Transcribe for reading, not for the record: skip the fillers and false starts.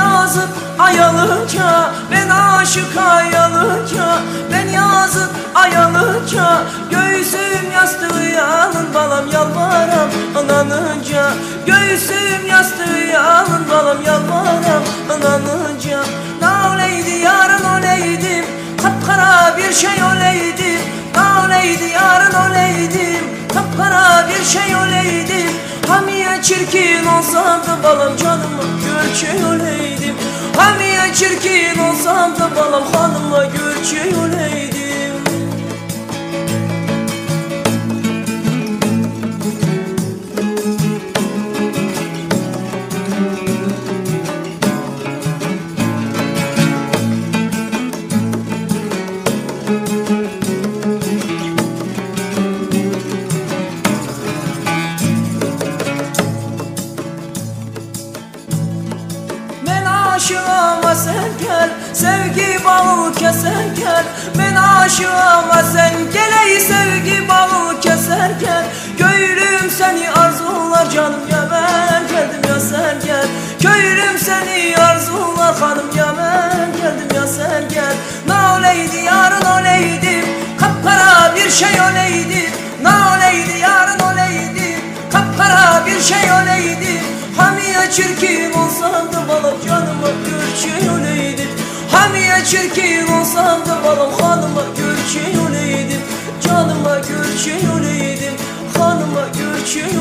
yazık ayalıca, ben aşık ayalıca, ben yazık ayalıca. Göğsüm yastığı yalın balam yalvaram ananınca, göğsüm yastığı yalın balam yalvaram ananınca. Ne oleydi yarın oleydim, kapkara bir şey oleydim. Ne oleydi yarın oleydim, kapkara bir şey oleydim. Hamiye çirkin olsam da balam canıma gölçe oleydim. Hamiye çirkin olsam da balam hanıma gölçe oleydim. Aşığıma sen gel, sevgi bağı keser gel. Ben aşığıma sen gel, ey sevgi bağı keser gel. Köylüm seni arzular canım ya, ben geldim ya sen gel. Köylüm seni arzular hanım ya, ben geldim ya sen gel. Ne oleydi yarın oleydim, kapkara bir şey oleydim. Ne oleydi yarın oleydim, kapkara bir şey oleydim. Hamiye çirkin olsam da balam canıma gölçe oleydim. Hamiye çirkin olsam da balam hanıma gölçe oleydim. Canıma gölçe oleydim, hanıma gölçe